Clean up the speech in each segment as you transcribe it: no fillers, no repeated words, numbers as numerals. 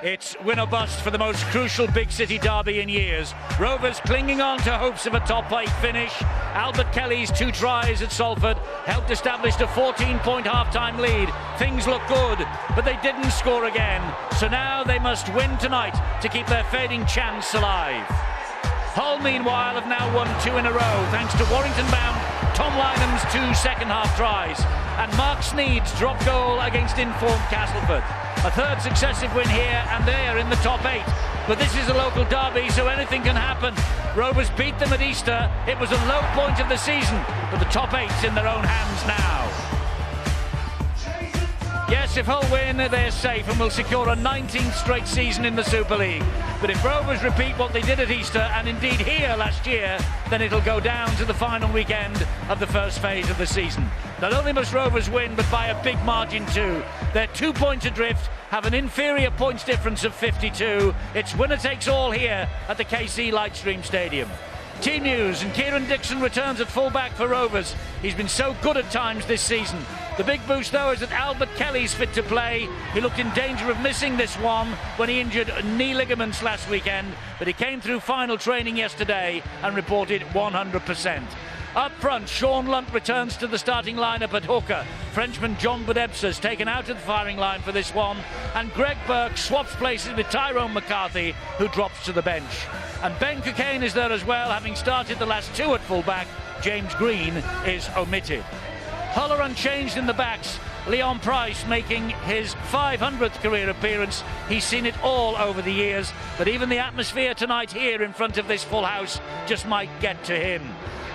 It's win or bust for the most crucial big city derby in years. Rovers clinging on to hopes of a top 8 finish. Albert Kelly's 2 tries at Salford helped establish a 14-point half-time lead. Things look good, but they didn't score again. So now they must win tonight to keep their fading chance alive. Hull, meanwhile, have now won 2 in a row thanks to Warrington-bound Tom Lynham's 2 second-half tries and Mark Sneed's drop goal against informed Castleford. A 3rd successive win here, and they're in the top 8. But this is a local derby, so anything can happen. Rovers beat them at Easter. It was a low point of the season, but the top 8's in their own hands now. Yes, if Hull win, they're safe and will secure a 19th straight season in the Super League. But if Rovers repeat what they did at Easter, and indeed here last year, then it'll go down to the final weekend of the first phase of the season. Not only must Rovers win, but by a big margin too. They're 2 points adrift, have an inferior points difference of 52. It's winner takes all here at the KC Lightstream Stadium. Team news, and Kieran Dixon returns at fullback for Rovers. He's been so good at times this season. The big boost though is that Albert Kelly's fit to play. He looked in danger of missing this one when he injured knee ligaments last weekend, but he came through final training yesterday and reported 100%. Up front, Sean Lunt returns to the starting lineup at hooker. Frenchman John Budebsa's taken out of the firing line for this one, and Greg Burke swaps places with Tyrone McCarthy, who drops to the bench. And Ben Cockayne is there as well, having started the last 2 at fullback. James Green is omitted. Hull are unchanged in the backs. Leon Price making his 500th career appearance. He's seen it all over the years, but even the atmosphere tonight here in front of this full house just might get to him.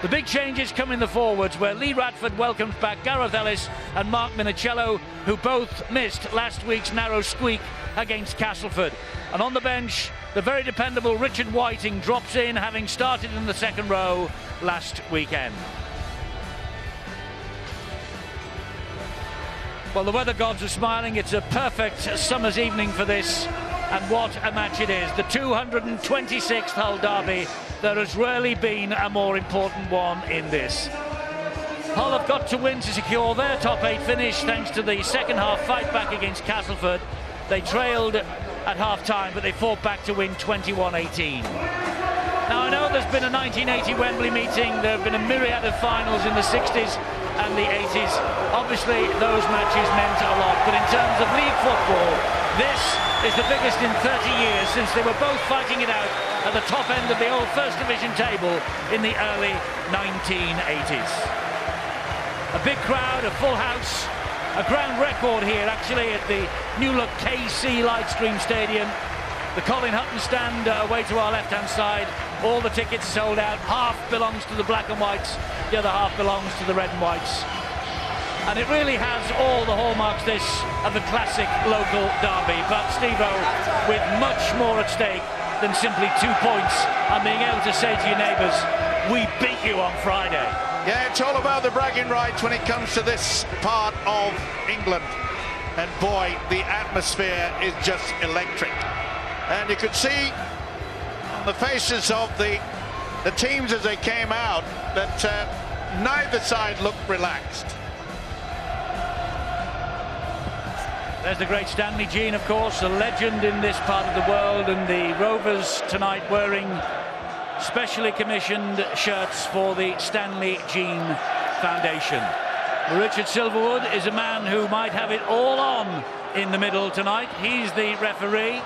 The big changes come in the forwards, where Lee Radford welcomes back Gareth Ellis and Mark Minicello, who both missed last week's narrow squeak against Castleford. And on the bench, the very dependable Richard Whiting drops in, having started in the second row last weekend. Well, the weather gods are smiling. It's a perfect summer's evening for this, and what a match it is. The 226th Hull derby. There has rarely been a more important one in this. Hull have got to win to secure their top 8 finish thanks to the second half fight back against Castleford. They trailed at half-time, but they fought back to win 21-18. Now, I know there's been a 1980 Wembley meeting. There have been a myriad of finals in the 60s and the 80s. Obviously, those matches meant a lot, but in terms of league football, this is the biggest in 30 years, since they were both fighting it out at the top end of the old First Division table in the early 1980s. A big crowd, a full house, a ground record here actually at the new-look KC Lightstream Stadium. The Colin Hutton stand away to our left-hand side. All the tickets sold out. Half belongs to the black and whites, the other half belongs to the red and whites. And it really has all the hallmarks, this, of a classic local derby. But Steve-O, with much more at stake than simply 2 points and being able to say to your neighbours, we beat you on Friday. Yeah, it's all about the bragging rights when it comes to this part of England. And boy, the atmosphere is just electric. And you could see on the faces of the teams as they came out that neither side looked relaxed. There's the great Stanley Jean, of course, a legend in this part of the world, and the Rovers tonight wearing specially commissioned shirts for the Stanley Jean Foundation. Richard Silverwood is a man who might have it all on in the middle tonight. He's the referee.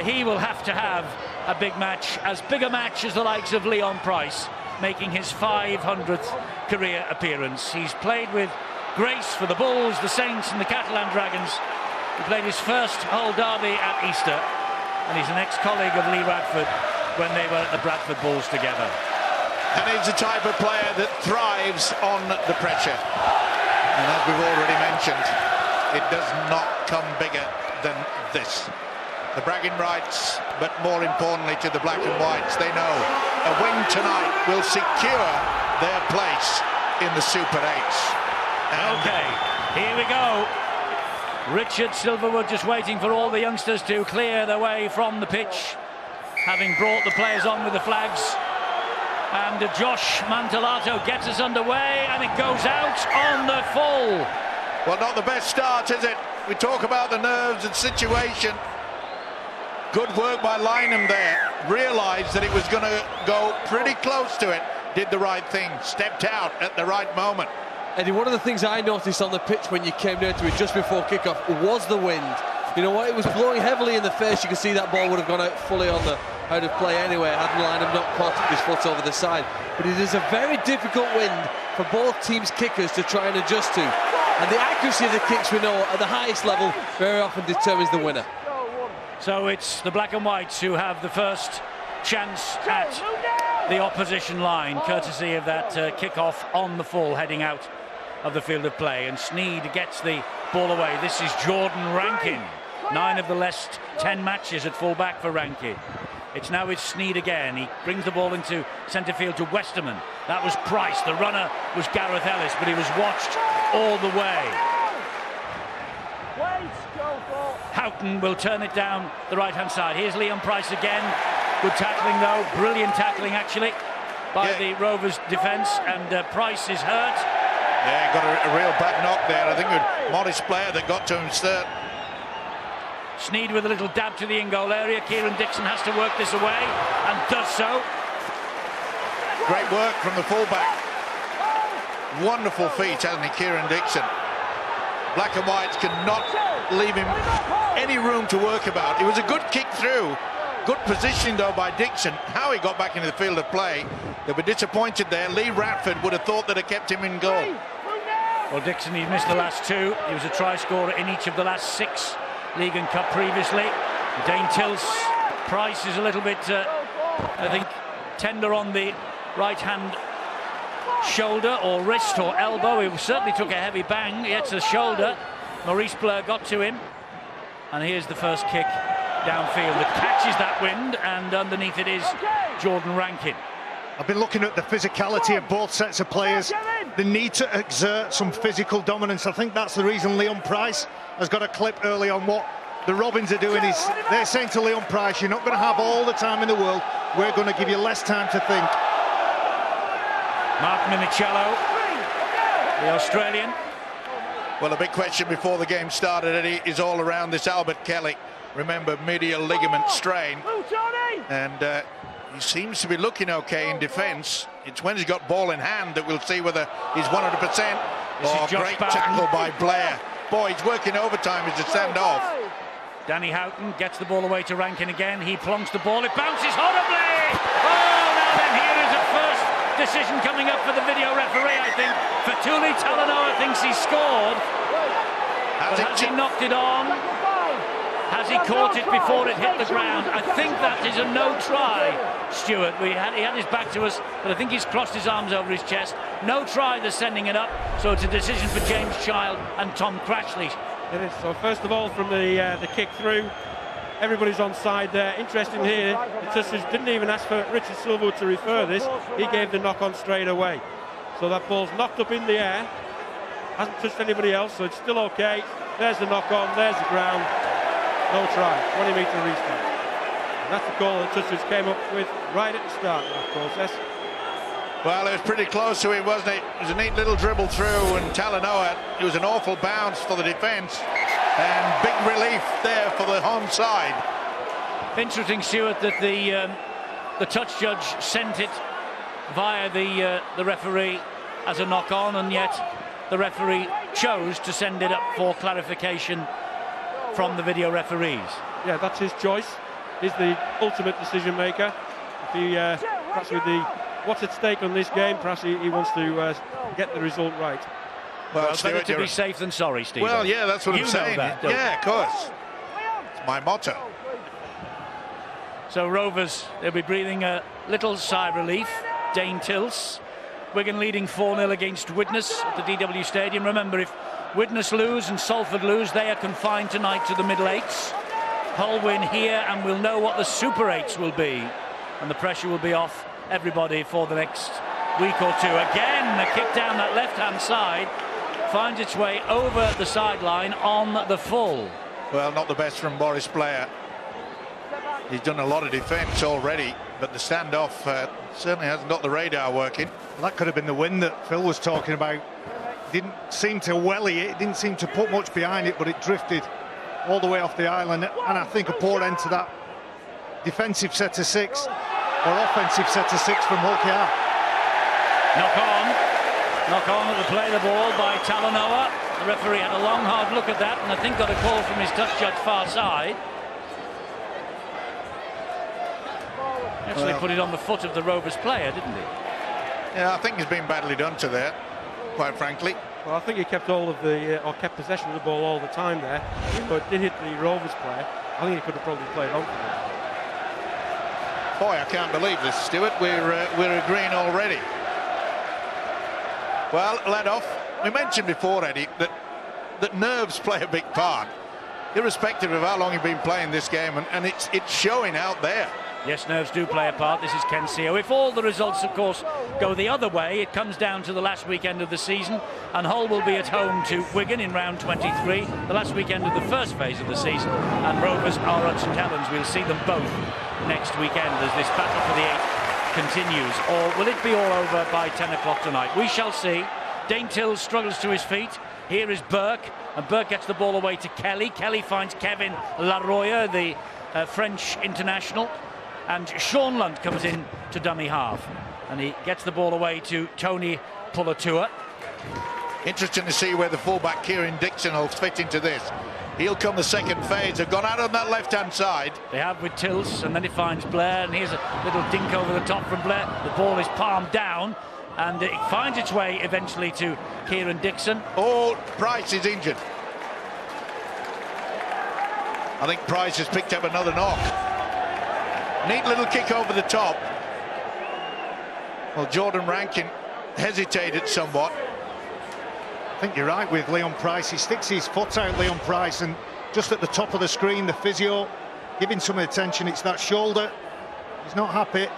He will have to have a big match, as big a match as the likes of Leon Price, making his 500th career appearance. He's played with grace for the Bulls, the Saints and the Catalan Dragons. He played his first Hull derby at Easter, and he's an ex-colleague of Lee Radford when they were at the Bradford Bulls together. And he's the type of player that thrives on the pressure. And as we've already mentioned, it does not come bigger than this. The bragging rights, but more importantly to the black and whites, they know a win tonight will secure their place in the Super 8s. Okay, here we go. Richard Silverwood just waiting for all the youngsters to clear their way from the pitch, having brought the players on with the flags. And Josh Mantellato gets us underway, and it goes out on the full. Well, not the best start, is it? We talk about the nerves and situation. Good work by Lynham there. Realised that it was going to go pretty close to it. Did the right thing. Stepped out at the right moment. Eddie, one of the things I noticed on the pitch when you came down to it just before kickoff was the wind. You know what? It was blowing heavily in the face. You could see that ball would have gone out fully on the out of play anyway, hadn't Lynham not caught his foot over the side. But it is a very difficult wind for both teams' kickers to try and adjust to. And the accuracy of the kicks, we know, at the highest level very often determines the winner. So it's the Black and Whites who have the first chance at the opposition line, courtesy of that kick-off on the full heading out of the field of play. And Sneyd gets the ball away. This is Jordan Rankin. 9 of the last 10 matches at full-back for Rankin. It's now with Sneyd again. He brings the ball into centre field to Westerman. That was Price. The runner was Gareth Ellis, but he was watched all the way. Houghton will turn it down the right-hand side. Here's Leon Price again. Good tackling, though. Brilliant tackling, actually, by the Rovers' defence. And Price is hurt. Yeah, got a real bad knock there. I think it was Morris Blair that got to him sturt. Sneyd with a little dab to the in-goal area. Kieran Dixon has to work this away and does so. Great work from the fullback. Wonderful feet, hasn't he, Kieran Dixon? Black and Whites cannot leave him any room to work about. It was a good kick through. Good positioning, though, by Dixon. How he got back into the field of play, they were disappointed there. Lee Radford would have thought that it kept him in goal. Well, Dixon, he's missed the last 2. He was a try scorer in each of the last 6 League and Cup previously. Dane Tills. Price is a little bit, I think, tender on the right-hand shoulder or wrist or elbow. He certainly took a heavy bang. It's a shoulder. Maurice Blair got to him. And here's the first kick downfield that catches that wind, and underneath it is Jordan Rankin. I've been looking at the physicality of both sets of players. The need to exert some physical dominance. I think that's the reason Leon Price has got a clip early on. What the Robins are doing is they're saying to Leon Price, you're not going to have all the time in the world. We're going to give you less time to think. Mark Minicello, the Australian. Well, the big question before the game started, Eddie, is all around this Albert Kelly. Remember, medial ligament strain. And he seems to be looking okay in defence. It's when he's got ball in hand that we'll see whether he's 100%. Oh, great tackle by Blair. Boy, he's working overtime as a send-off. Danny Houghton gets the ball away to Rankin again. He plonks the ball. It bounces horribly. Oh, now then, here is a first decision coming up for the video referee, I think. Fatuli Talanoa thinks he scored. Has he knocked it on? Has he caught it before it hit the ground? I think that is a no try, Stuart. He had his back to us, but I think he's crossed his arms over his chest. No try, they're sending it up. So it's a decision for James Child and Tom Crashley. It is. So first of all, from the kick through, everybody's on side there. Interesting here, the Tussers didn't even ask for Richard Silverwood to refer this. He gave the knock on straight away. So that ball's knocked up in the air. Hasn't touched anybody else, so it's still okay. There's the knock on, there's the ground. No try, 20-metre restart. And that's the call the Tussers came up with right at the start of that process. Well, it was pretty close to it, wasn't it? It was a neat little dribble through, and Talanoa, it was an awful bounce for the defence. And big relief there for the home side. Interesting, Stuart, that the touch judge sent it via the referee as a knock-on, and yet the referee chose to send it up for clarification from the video referees. Yeah, that's his choice. He's the ultimate decision maker. If he, perhaps with the what's at stake on this game, perhaps he wants to get the result right. Well, better to be safe than sorry, Steve. Well, yeah, that's what I'm saying. Yeah, of course. It's my motto. So Rovers, they'll be breathing a little sigh of relief. Dane Tills. Wigan leading 4-0 against Widnes at the DW Stadium. Remember, if Widnes lose and Salford lose, they are confined tonight to the middle eights. Hull win here and we'll know what the Super 8s will be. And the pressure will be off everybody for the next week or two. Again, the kick down that left-hand side finds its way over the sideline on the full. Well, not the best from Boris Blair. He's done a lot of defence already, but the standoff certainly hasn't got the radar working. Well, that could have been the wind that Phil was talking about. Didn't seem to welly it, didn't seem to put much behind it, but it drifted all the way off the island, and I think a poor end to that defensive set of 6 or offensive set of 6 from Hull KR. Knock on at the play the ball by Talanoa. The referee had a long, hard look at that and I think got a call from his touch judge far side. Actually put it on the foot of the Rovers player, didn't he? Yeah, I think he's been badly done to there, quite frankly. Well, I think he kept all of the, or kept possession of the ball all the time there. But it did hit the Rovers player. I think he could have probably played on for it. Boy, I can't believe this, Stuart. We're agreeing already. Well, led off. We mentioned before, Eddie, that nerves play a big part, irrespective of how long you've been playing this game, and it's showing out there. Yes, nerves do play a part. This is Ken Sio. If all the results, of course, go the other way, it comes down to the last weekend of the season, and Hull will be at home to Wigan in round 23, the last weekend of the first phase of the season, and Rovers are at St Helens. We'll see them both next weekend as this battle for the 8th continues. Or will it be all over by 10 o'clock tonight? We shall see. Daintil struggles to his feet. Here is Burke, and Burke gets the ball away to Kelly. Kelly finds Kevin Laroya, the French international. And Sean Lunt comes in to dummy half, and he gets the ball away to Tony Pulatua. Interesting to see where the fullback Kieran Dixon will fit into this. He'll come the second phase. They've gone out on that left-hand side. They have with Tills, and then it finds Blair, and here's a little dink over the top from Blair. The ball is palmed down, and it finds its way eventually to Kieran Dixon. Oh, Price is injured. I think Price has picked up another knock. Neat little kick over the top. Well, Jordan Rankin hesitated somewhat. I think you're right with Leon Price. He sticks his foot out, Leon Price, and just at the top of the screen, the physio giving some attention. It's that shoulder. He's not happy.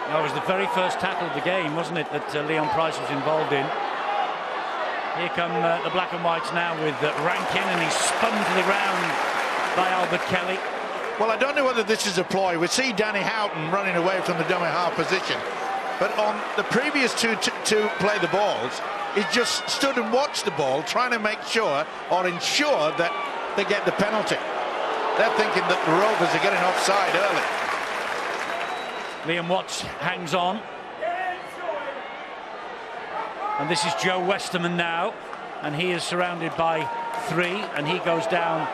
That was the very first tackle of the game, wasn't it, that Leon Price was involved in. Here come the black and whites now with Rankin, and he's spun to the ground by Albert Kelly. Well, I don't know whether this is a ploy. We see Danny Houghton running away from the dummy half position, but on the previous two to play the balls, he just stood and watched the ball, trying to make sure or ensure that they get the penalty. They're thinking that the Rovers are getting offside early. Liam Watts hangs on, and this is Joe Westerman now, and he is surrounded by 3, and he goes down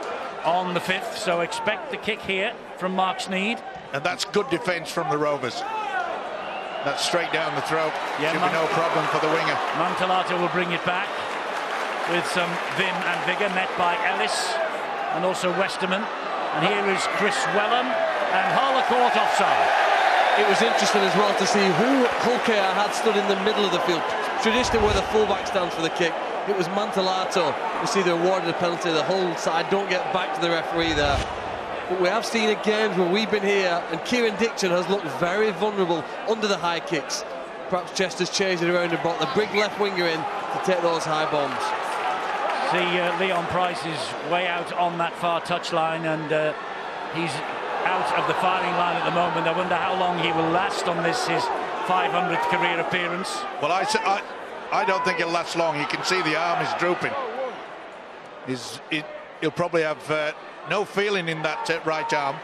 on the 5th, so expect the kick here from Mark Sneed. And that's good defence from the Rovers. That's straight down the throat. Yeah, should be no problem for the winger. Mantalato will bring it back with some vim and vigour, met by Ellis and also Westerman. And here is Chris Wellham, and Harlecourt offside. It was interesting as well to see who Hull KR had stood in the middle of the field. Traditionally where the fullback stands for the kick. It was Mantalato. You see, they're awarded a penalty. The Hull side don't get back to the referee there. But we have seen in games where we've been here, and Kieran Dixon has looked very vulnerable under the high kicks. Perhaps Chester's changed it around and brought the big left winger in to take those high bombs. See, Leon Price is way out on that far touchline, and he's out of the firing line at the moment. I wonder how long he will last on this, his 500th career appearance. Well, I don't think it'll last long. You can see the arm is drooping. He'll probably have no feeling in that right arm.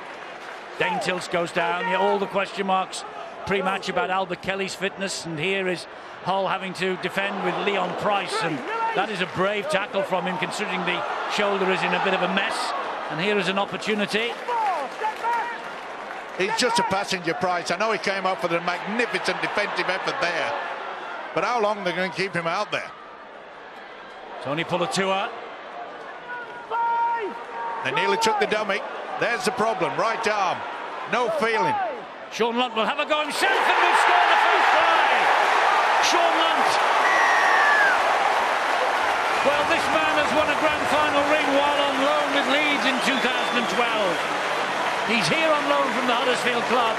Dane Tills goes down. Yeah, all the question marks pre-match about Albert Kelly's fitness, and here is Hull having to defend with Leon Price, and that is a brave tackle from him considering the shoulder is in a bit of a mess. And here is an opportunity. He's just a passenger, Price. I know he came up with a magnificent defensive effort there, but how long they're going to keep him out there? Tony Pulatua. They nearly took the dummy. There's the problem. Right arm. No feeling. Sean Lunt will have a go himself and will score the first try. Sean Lunt. Well, this man has won a grand final ring while on loan with Leeds in 2012. He's here on loan from the Huddersfield club.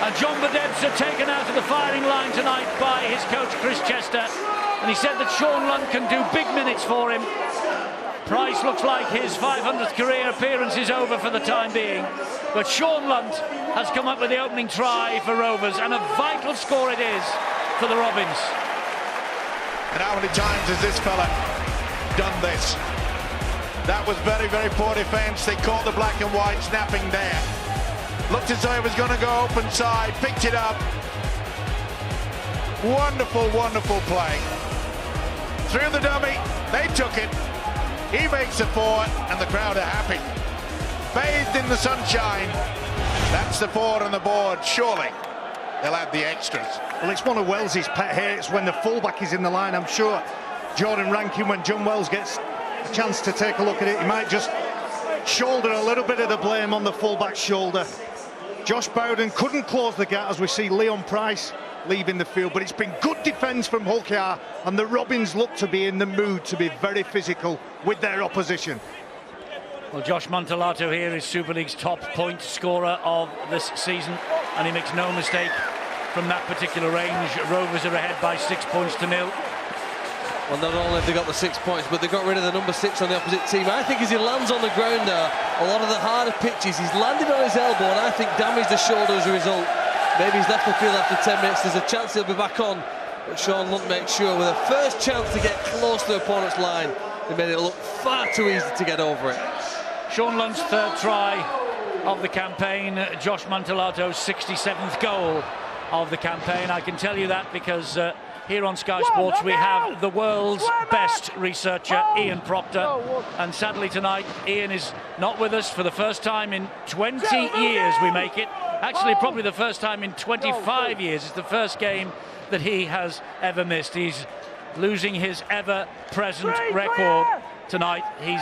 And John Bedebser taken out of the firing line tonight by his coach Chris Chester. And he said that Sean Lunt can do big minutes for him. Price looks like his 500th career appearance is over for the time being. But Sean Lunt has come up with the opening try for Rovers, and a vital score it is for the Robins. And how many times has this fella done this? That was very, very poor defence. They caught the black and white snapping there. Looked as though it was going to go open side, picked it up. Wonderful, wonderful play. Through the dummy, they took it. He makes the 4, and the crowd are happy. Bathed in the sunshine. That's the 4 on the board. Surely they'll add the extras. Well, it's one of Wells's pet hates when the fullback is in the line. I'm sure Jordan Rankin, when John Wells gets a chance to take a look at it, he might just shoulder a little bit of the blame on the fullback's shoulder. Josh Bowden couldn't close the gap as we see Leon Price leaving the field, but it's been good defence from Hull KR, and the Robins look to be in the mood to be very physical with their opposition. Well, Josh Montalato here is Super League's top point scorer of this season, and he makes no mistake from that particular range. Rovers are ahead by 6 points to 0. Well, not only have they got the 6 points, but they got rid of the number 6 on the opposite team. I think as he lands on the ground there, a lot of the harder pitches, he's landed on his elbow, and I think damaged the shoulder as a result. Maybe he's left the field after 10 minutes. There's a chance he'll be back on, but Sean Lunt makes sure with a first chance to get close to the opponent's line, they made it look far too easy to get over it. Sean Lunt's 3rd try of the campaign, Josh Montalato's 67th goal of the campaign. I can tell you that because here on Sky Sports we have the world's best researcher, Ian Proctor, and sadly tonight Ian is not with us for the first time in 20 years. We make it actually probably the first time in 25 years. It's the first game that he has ever missed. He's losing his ever-present record tonight. He's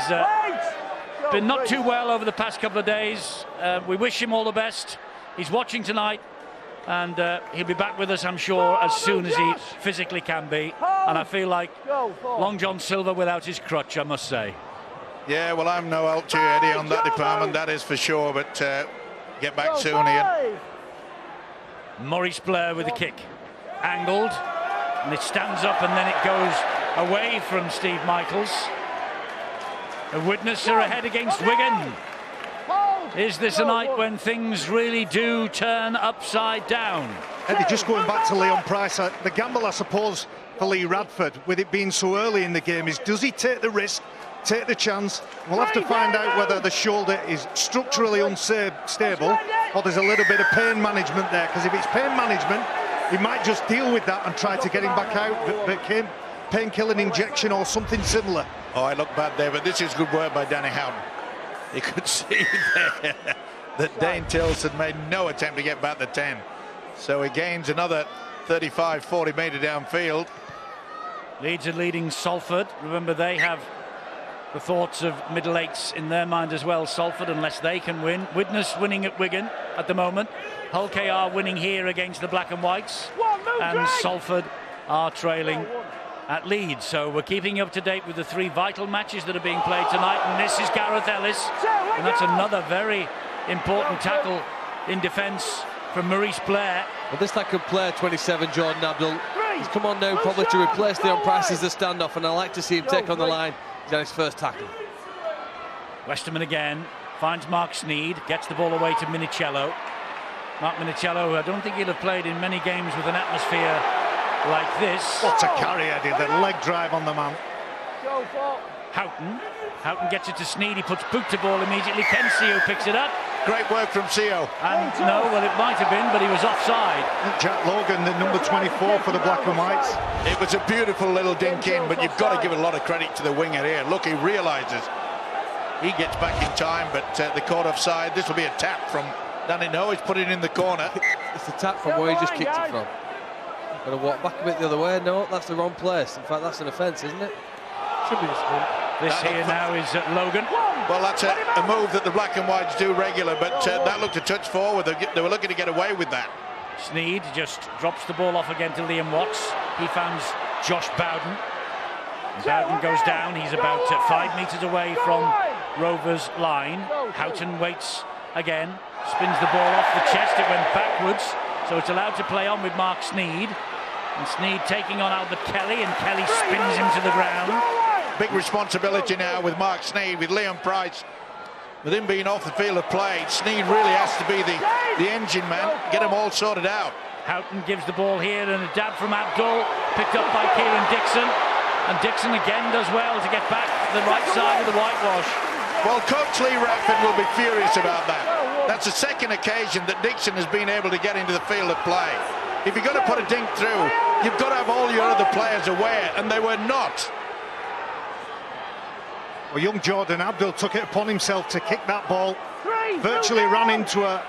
been not too well over the past couple of days. We wish him all the best. He's watching tonight, and he'll be back with us, I'm sure, as soon as he physically can be. And I feel like Long John Silver without his crutch, I must say. Yeah, well, I'm no help to you, Eddie, on that department, that is for sure, but get back soon, Ian. Maurice Blair with the kick. Angled, and it stands up, and then it goes away from Steve Michaels. The Widnes are ahead against Wigan. Is this a night when things really do turn upside down? Eddie, just going back to Leon Price, the gamble, I suppose, for Lee Radford, with it being so early in the game, is does he take the risk, take the chance? We'll have to find out whether the shoulder is structurally unstable or there's a little bit of pain management there, because if it's pain management, he might just deal with that and try to get him back out, but painkilling injection or something similar. Oh, I look bad there, but this is good work by Danny Houghton. You could see there that Dane Tilson made no attempt to get back to 10. So he gains another 35, 40 metre downfield. Leeds are leading Salford. Remember, they have the thoughts of middle eights in their mind as well, Salford, unless they can win. Widnes winning at Wigan at the moment. Hull KR winning here against the Black and Whites. And Salford are trailing at Leeds. So we're keeping you up to date with the 3 vital matches that are being played tonight. And this is Gareth Ellis. And that's another very important tackle in defence from Maurice Blair. Well, this tackle player, 27, Jordan Abdul, he's come on now probably to replace Leon Price as the standoff, and I like to see him take on the line. He's had his first tackle. Westerman again finds Mark Sneed, gets the ball away to Minicello. Mark Minicello, who I don't think he'll have played in many games with an atmosphere like this. What a carry, Eddie, the leg drive on the man. Houghton gets it to Sneed, he puts boot to ball immediately. Ken Seo picks it up. Great work from Seo. And no, well, it might have been, but he was offside. Jack Logan, the number 24 for the Black and Whites. It was a beautiful little dink in, but you've got to give a lot of credit to the winger here. Look, he realises he gets back in time, but the caught offside. This will be a tap from Danny. No, he's put it in the corner. It's a tap from where he just kicked it from. Got to walk back a bit the other way. No, that's the wrong place. In fact, that's an offence, isn't it? Should be just This here now is Logan. Well, that's a move that the Black and Whites do regular, but that looked a touch forward. They were looking to get away with that. Sneed just drops the ball off again to Liam Watts. He finds Josh Bowden. Bowden goes down. He's about 5 metres away from Rovers' line. Houghton waits again, spins the ball off the chest. It went backwards, so it's allowed to play on with Mark Sneed. And Sneed taking on Albert Kelly, and Kelly spins him to the ground. Big responsibility now with Mark Sneed, with Leon Price. With him being off the field of play, Sneed really has to be the engine man, get them all sorted out. Houghton gives the ball here, and a dab from Abdul, picked up by Kieran Dixon. And Dixon again does well to get back to the right side of the whitewash. Well, Coach Lee Radford will be furious about that. That's the second occasion that Dixon has been able to get into the field of play. If you're going to put a dink through, you've got to have all your other players aware, and they were not. Well, young Jordan Abdul took it upon himself to kick that ball. Virtually ran into a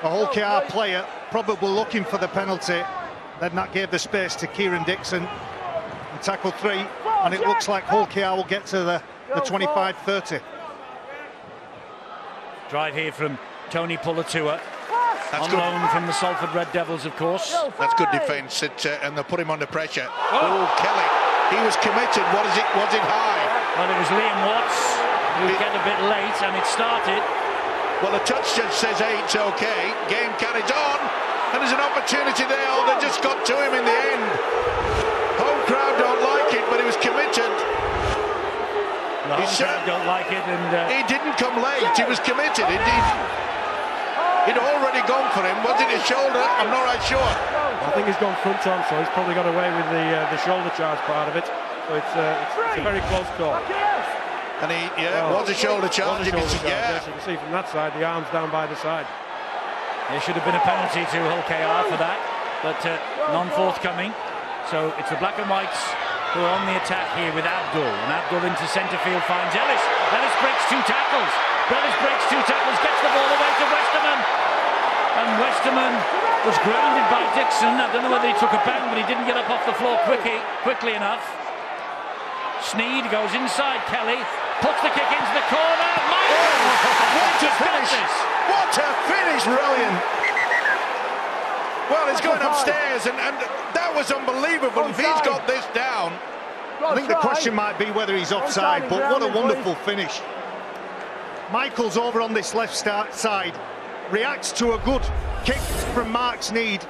Hull KR player, probably looking for the penalty. Then that gave the space to Kieran Dixon. And tackle 3, and it looks like Hull KR will get to the 25-30. Drive here from Tony Pulatua. That's on good. loan from the Salford Red Devils, of course. That's good defence, and they'll put him under pressure. Oh, Kelly, he was committed. Was it high? Well, it was Liam Watts who got a bit late, and it started. Well, the touch judge says, hey, it's okay. Game carries on, and there's an opportunity there. Oh, they just got to him in the end. Home crowd don't like it, but he was committed. The home crowd don't like it, and he didn't come late. He was committed. He'd already gone for him. Was it his shoulder? I'm not right sure. I think he's gone front on, so he's probably got away with the shoulder charge part of it. So it's a very close call. And it was a shoulder charge. Yes, you can see from that side, the arm's down by the side. there should have been a penalty to Hull KR for that, but none forthcoming. So it's the Black and Whites who are on the attack here with Abdul, and Abdul into centre field finds Ellis. Ellis breaks 2 tackles. Ellis breaks 2 tackles, gets the ball away to Westerman, and Westerman was grounded by Dixon. I don't know whether he took a bang, but he didn't get up off the floor quickly enough. Sneed goes inside Kelly, puts the kick into the corner. What a finish! What a finish! Brilliant. Well, he's going upstairs, and that was unbelievable. If he's got this down, I think the question might be whether he's offside, but what a wonderful finish. Michael's over on this left side, reacts to a good kick from Mark Sneed.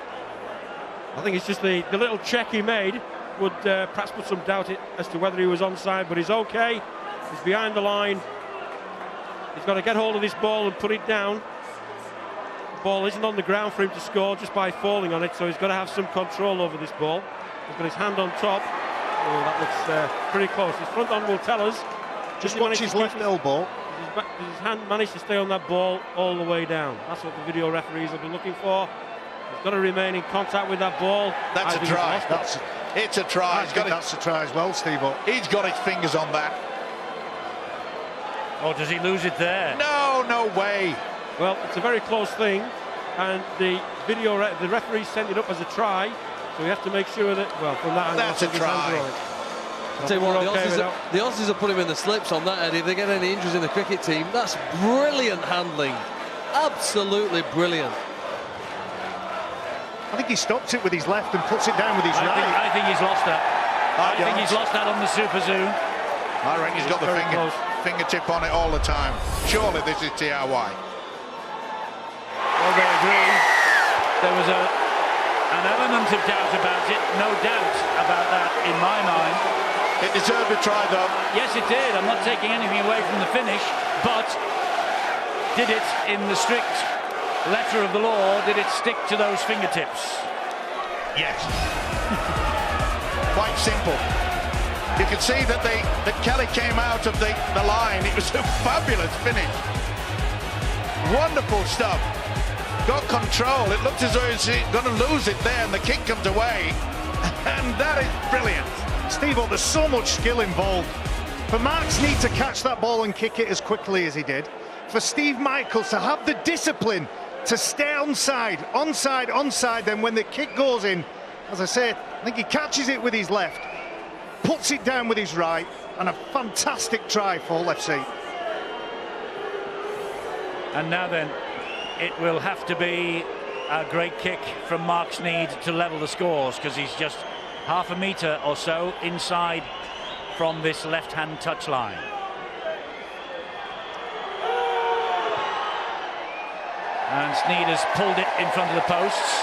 I think it's just the little check he made would perhaps put some doubt as to whether he was onside, but he's okay. He's behind the line. He's got to get hold of this ball and put it down. The ball isn't on the ground for him to score just by falling on it, so he's got to have some control over this ball. He's got his hand on top. Oh, that looks pretty close. His front on will tell us. Just watch his left elbow. His hand managed to stay on that ball all the way down. That's what the video referees have been looking for. He's got to remain in contact with that ball. That's a try. It's a try. That's a try as well, Steve. He's got his fingers on that. Or does he lose it there? No way. Well, it's a very close thing, and the referee sent it up as a try, so we have to make sure that, well, from that angle, that's a try. I'll tell you what, the Aussies have put him in the slips on that, Eddie. If they get any injuries in the cricket team, that's brilliant handling. Absolutely brilliant. I think he stops it with his left and puts it down with his right. I think he's lost that. I think he's lost that on the Super Zoom. I reckon he's got the fingertip on it all the time. Surely this is TRY. Well, they agree. There was an element of doubt about it. No doubt about that in my mind. It deserved a try, though. Yes, it did. I'm not taking anything away from the finish, but did it in the strict letter of the law? Did it stick to those fingertips? Yes. Quite simple. You can see that Kelly came out of the line. It was a fabulous finish. Wonderful stuff. Got control. It looked as though he was going to lose it there, and the kick comes away. And that is brilliant. Steve, there's so much skill involved. For Mark Sneed to catch that ball and kick it as quickly as he did. For Steve Michaels to have the discipline to stay onside, then when the kick goes in, as I said, I think he catches it with his left, puts it down with his right, and a fantastic try for Hull FC. And now then, it will have to be a great kick from Mark Sneed to level the scores, because he's just half a metre or so inside from this left-hand touchline. And Sneed has pulled it in front of the posts.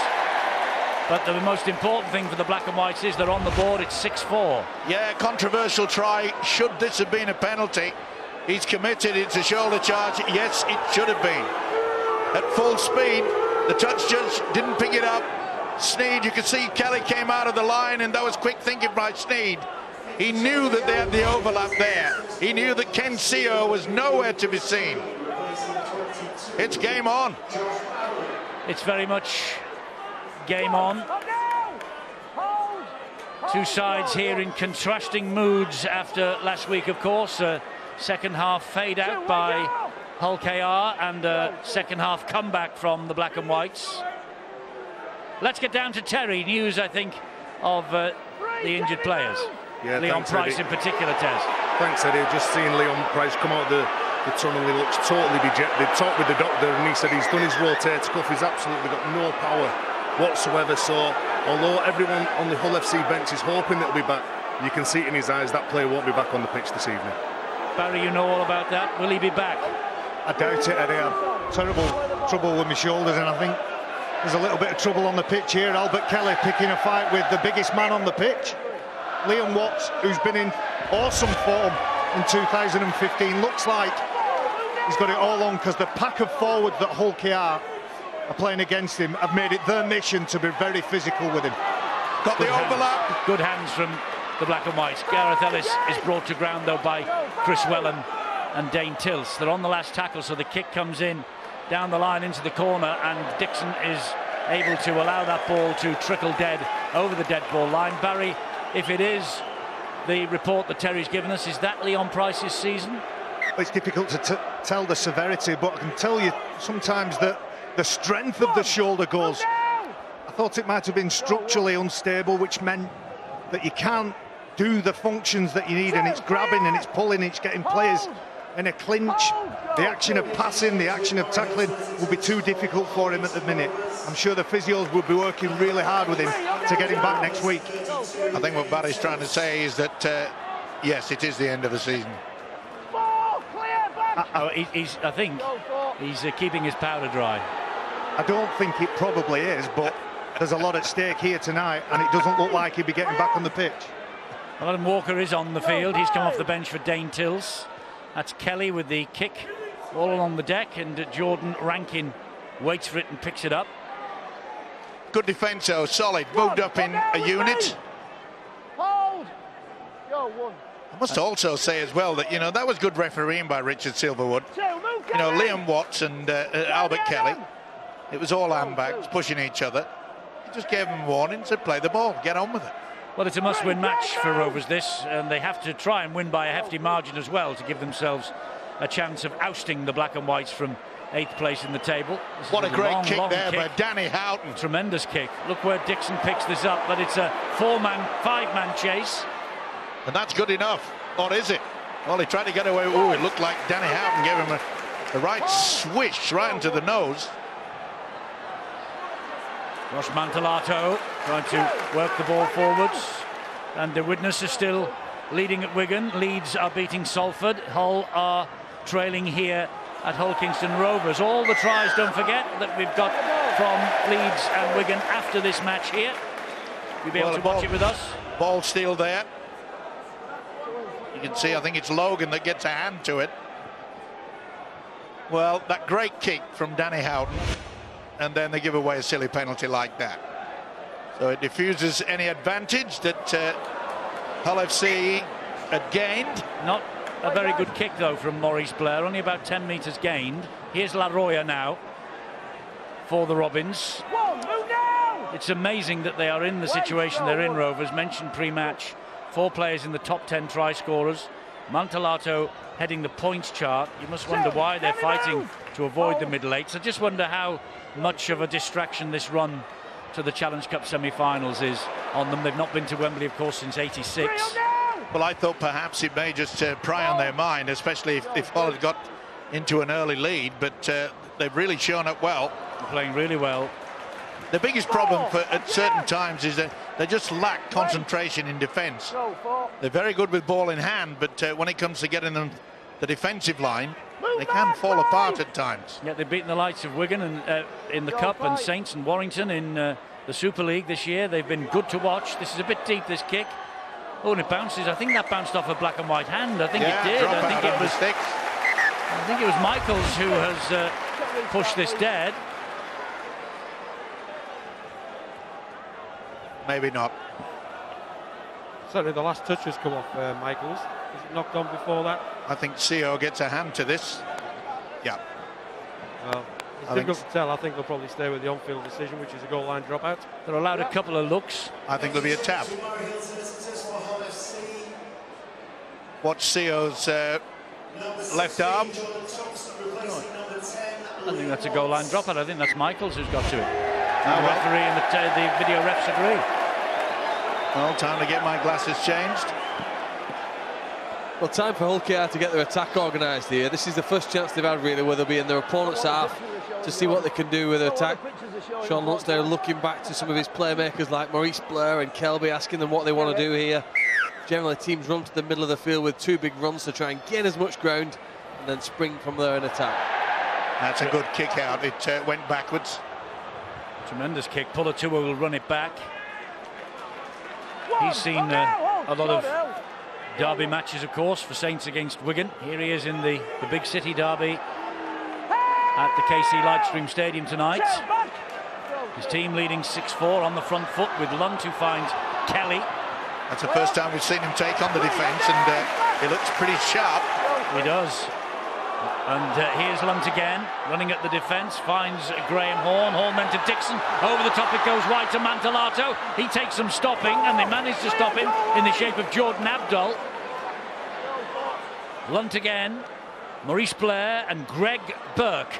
But the most important thing for the Black and Whites is they're on the board. It's 6-4. Yeah, controversial try. Should this have been a penalty? He's committed. It's a shoulder charge. Yes, it should have been. At full speed, the touch judge didn't pick it up. Sneed, you could see Kelly came out of the line, and that was quick thinking by Sneed. He knew that they had the overlap there. He knew that Ken Sio was nowhere to be seen. It's game on. It's very much game on. Two sides here in contrasting moods after last week, of course. Second half fade out by Hull KR and a second half comeback from the Black and Whites. Let's get down to Terry. News, I think, of the injured players. Yeah, Leon Price Eddie. in particular, Tez. Thanks, Eddie. Just seeing Leon Price come out the tunnel, he looks totally dejected. Talked with the doctor and he said he's done his rotator cuff. He's absolutely got no power whatsoever. So although everyone on the Hull FC bench is hoping that he'll be back, you can see it in his eyes that player won't be back on the pitch this evening. Barry, you know all about that. Will he be back? I doubt it, Eddie. I've terrible trouble with my shoulders, and I think there's a little bit of trouble on the pitch here. Albert Kelly picking a fight with the biggest man on the pitch. Liam Watts, who's been in awesome form in 2015, looks like he's got it all on, because the pack of forwards that Hull KR are playing against him have made it their mission to be very physical with him. Got the overlap. Good hands from the Black and Whites. Gareth Ellis is brought to ground, though, by Chris Wellen and Dane Tills. They're on the last tackle, so the kick comes in down the line into the corner, and Dixon is able to allow that ball to trickle dead over the dead ball line. Barry, if it is the report that Terry's given us, is that Leon Price's season? It's difficult to tell the severity, but I can tell you sometimes that the strength of the shoulder goes. I thought it might have been structurally unstable, which meant that you can't do the functions that you need, and it's grabbing and it's pulling, it's getting players in a clinch. The action of passing, the action of tackling will be too difficult for him at the minute. I'm sure the physios will be working really hard with him to get him back next week. I think what Barry's trying to say is that, yes, it is the end of the season. I think he's keeping his powder dry. I don't think it probably is, but there's a lot at stake here tonight, and it doesn't look like he'll be getting back on the pitch. Alan Walker is on the field. He's come off the bench for Dane Tills. That's Kelly with the kick all along the deck, and Jordan Rankin waits for it and picks it up. Good defence, though, solid. Moved up in a unit. I must also say as well that, you know, that was good refereeing by Richard Silverwood. You know, Liam Watts and Albert Kelly, it was all handbags pushing each other. He just gave them warning, said play the ball, get on with it. Well, it's a must-win match for Rovers, this, and they have to try and win by a hefty margin as well to give themselves a chance of ousting the Black and Whites from 8th place in the table. What a great kick there kick. by Danny Houghton. Tremendous kick. Look where Dixon picks this up, but it's a five-man chase. And that's good enough, or is it? Well, he tried to get away. Ooh, it looked like Danny Houghton gave him a right swish right into the nose. Josh Mantellato trying to work the ball forwards, and the Widnes are still leading at Wigan. Leeds are beating Salford. Hull are trailing here at Hull Kingston Rovers. All the tries, don't forget, that we've got from Leeds and Wigan after this match here. You'll be able to watch it with us. Ball still there. You can see, I think it's Logan that gets a hand to it. Well, that great kick from Danny Houghton, and then they give away a silly penalty like that. So it diffuses any advantage that Hull FC had gained. Not a very good kick, though, from Maurice Blair. Only about 10 metres gained. Here's La Roya now for the Robins. It's amazing that they are in the situation they're in, Rovers. Mentioned pre-match, 4 players in the top 10 try scorers. Mantellato heading the points chart. You must wonder why they're fighting to avoid the middle eights. I just wonder how much of a distraction this run to the Challenge Cup semi-finals is on them. They've not been to Wembley, of course, since '86. Well, I thought perhaps it may just pry on their mind, especially if Hull had got into an early lead, but they've really shown up well. They're playing really well. The biggest problem at certain times is that they just lack concentration in defence. They're very good with ball in hand, but when it comes to getting them the defensive line, they can fall apart at times. Yeah, they've beaten the likes of Wigan and in the Cup, and Saints and Warrington in the Super League this year. They've been good to watch. This is a bit deep, this kick. Oh, and it bounces. I think that bounced off a black and white hand. I think it did. I think it was Michaels who has pushed this dead. Maybe not. Certainly the last touch has come off Michaels. Is it knocked on before that? I think CO gets a hand to this. Yeah. Well, it's difficult to tell. I think they'll probably stay with the on-field decision, which is a goal line dropout. They're allowed a couple of looks. I think there'll be a tap. Watch Sio's left arm. I think that's a goal line dropout. I think that's Michaels who's got to it. Oh, The well. referee and the video refs agree. Well, time to get my glasses changed. Well, time for Hull KR to get their attack organised here. This is the first chance they've had, really, where they'll be in their opponent's half to see what they can do with their attack. Sean Lonsdale looking back to some of his playmakers like Maurice Blair and Kelby, asking them what they want to do here. Generally, teams run to the middle of the field with 2 big runs to try and gain as much ground and then spring from there in attack. That's a good kick out. It went backwards. Tremendous kick. Pulatua will run it back. He's seen a lot of derby matches, of course, for Saints against Wigan. Here he is in the big city derby at the KC Lightstream Stadium tonight. His team leading 6-4 on the front foot with Lunt, who finds Kelly. That's the first time we've seen him take on the defence, and he looks pretty sharp. He does. And here's Lunt again, running at the defence, finds Graham Horn. Horn then to Dixon. Over the top it goes wide to Mantellato. He takes some stopping, and they manage to stop him in the shape of Jordan Abdul. Lunt again, Maurice Blair and Greg Burke.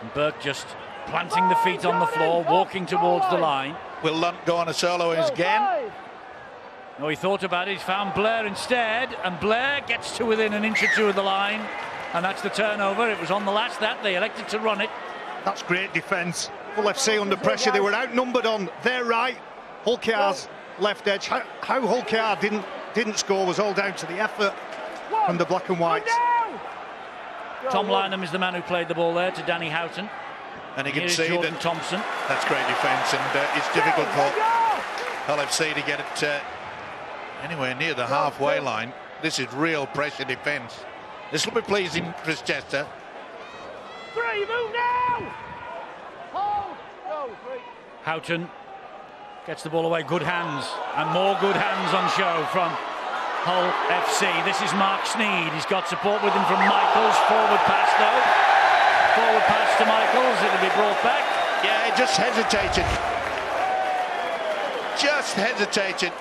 And Burke just planting the feet on the floor, walking towards the line. Will Lunt go on a solo again? No, he thought about it. He's found Blair instead, and Blair gets to within an inch or two of the line, and that's the turnover. It was on the last that they elected to run it. That's great defence. Hull FC under pressure. They were outnumbered on their right. Hull KR's left edge. How Hull KR didn't score was all down to the effort from the black and whites. Tom Lynham is the man who played the ball there to Danny Houghton. And you can Here's see Jordan that Thompson. that's great defence, and it's difficult for Hull FC to get it anywhere near the halfway line. This is real pressure defence. This will be pleasing, Chris Chester. Move now! Hold! Go, 3. Houghton gets the ball away. Good hands, and more good hands on show from Hull FC. This is Mark Sneed. He's got support with him from Michaels. Forward pass though. Forward pass to Michaels. It'll be brought back. Yeah, he just hesitated. Just hesitated.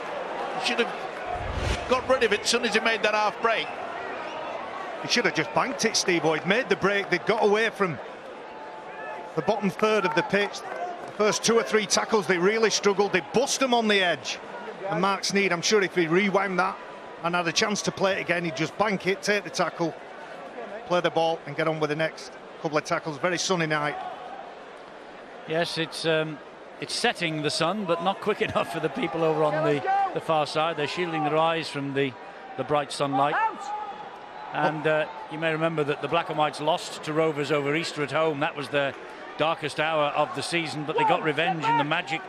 Should have got rid of it as soon as he made that half break. He should have just banked it, Steve. He'd made the break. They got away from the bottom third of the pitch. The first 2 or 3 tackles, they really struggled. They bust him on the edge. And Mark Sneed, I'm sure if he rewound that and had a chance to play it again, he'd just bank it, take the tackle, play the ball and get on with the next couple of tackles. Very sunny night. Yes, it's setting, the sun, but not quick enough for the people over on the far side. They're shielding their eyes from the bright sunlight. And you may remember that the Black and Whites lost to Rovers over Easter at home. That was their darkest hour of the season, but they got revenge in the Magic